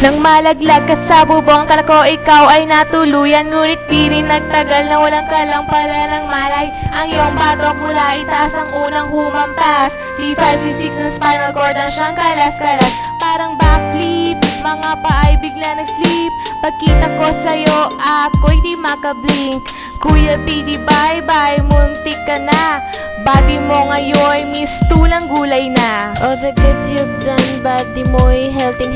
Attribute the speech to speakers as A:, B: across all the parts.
A: Nang malaglag ka sa bubong, kala ko ikaw ay natuluyan. Ngunit di rin nagtagal na walang kalang pala ng malay. Ang iyong batok mula itaas ang unang humampas. C5, C6 ng spinal cord ang siyang kalas-kalas. Parang backflip, mga paay bigla nag-sleep. Pagkita ko sa'yo, ako'y di makablink. Kuya B, di bye-bye, muntik ka na. Body mo ngayon, mistulang gulay na.
B: All the goods you've done, body mo'y healthy.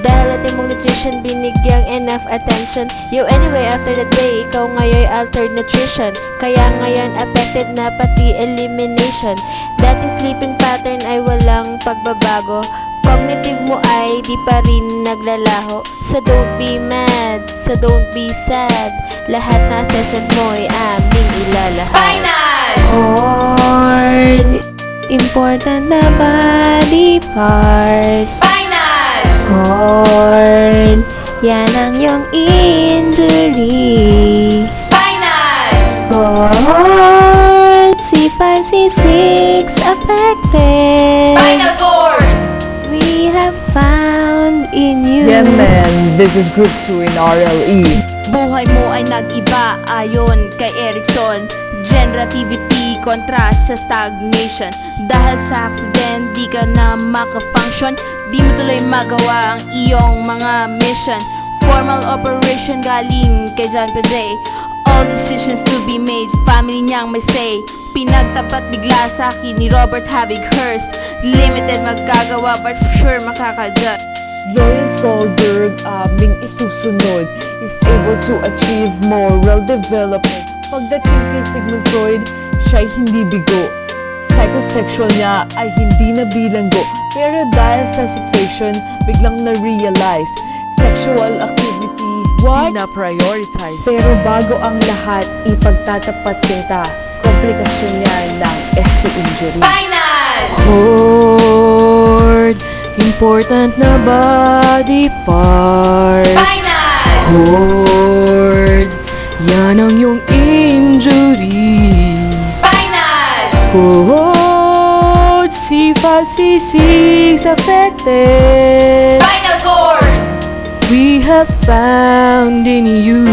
B: Dahil ating mong nutrition, binigyang enough attention. You anyway, after that day, ikaw ngayon altered nutrition. Kaya ngayon affected na pati elimination. Dating sleeping pattern ay walang pagbabago. Cognitive mo ay di pa rin naglalaho. So don't be mad, so don't be sad. Lahat na assessment mo ay aming ilalahad.
A: Spinal!
B: Or important na body parts.
A: Spinal!
B: Or yan ang iyong injury.
A: Spinal!
B: Or C5, C6 affected.
A: Spinal cord!
B: We have found in you.
C: Yeah man, this is group 2 in RLE.
D: Buhay mo ay nag-iba ayon kay Erickson. Generativity kontra sa stagnation. Dahil sa accident, di ka na makafunction. Di mo tuloy magawa ang iyong mga mission. Formal operation galing kay John Pedre. All decisions to be made, family niyang may say. Pinagtapat bigla sa akin ni Robert Havighurst. Limited magkagawa but for sure makakajudge.
C: Lawrence Goldberg, aming isusunod, is able to achieve moral development. Pagdating kay Sigmund Freud, siya'y hindi bigo. Psychosexual niya ay hindi na bilanggo. Pero dahil sa situation, biglang na-realize sexual activity, di na prioritize. Pero bago ang lahat, ipagtatapat sinta, komplikasyon niya ng ST injury.
A: Spinal!
C: Cord, important na body part.
A: Spinal!
C: Cord, yan ang iyong injury.
A: Spinal!
C: Cord, C5, C6 affected.
A: Spinal cord!
C: We have found in you.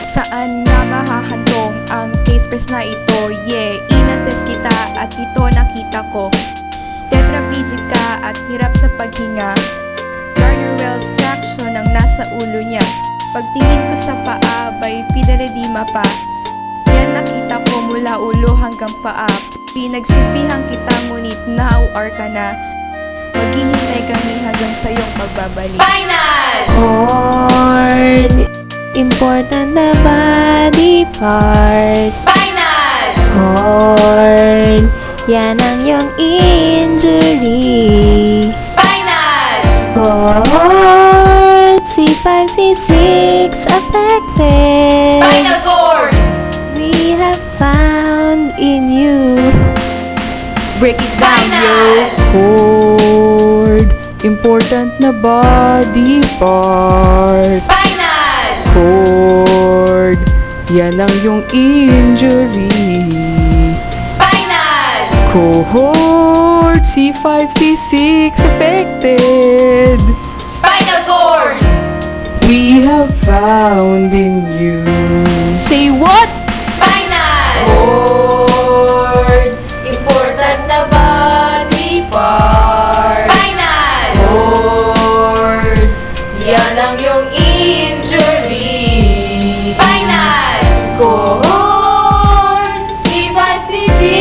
D: Saan na mahahantong ang case press na ito? Yeah, inassess kita at ito nakita ko. Tetraplegic ka at hirap sa paghinga. Garner Wells traction ang nasa ulo niya. Pagtingin ko sa paa, by pinaredima pa. Yan nakita ko mula ulo hanggang paa. Pinagsilbihan kita ngunit na-OR ka na. Maghihintay kami hanggang sa iyong pagbabalik.
A: Spinal!
B: Or important na body parts.
A: Spinal!
B: Or yan ang iyong injury.
A: Spinal!
B: Or C5, C6 affected.
A: Spinal cord!
B: We have found in you.
D: Break it down, yo!
C: Cord, important na body part.
A: Spinal!
C: Cord, yan ang iyong injury.
A: Spinal!
C: Cohort, C5, C6 affected.
A: Spinal cord!
C: We have found in you.
D: Say what?
A: Spinal!
C: Cord, important na body part.
A: Spinal!
C: Cord, yan ang iyong injury.
A: Spinal!
C: Cohort, C5, C6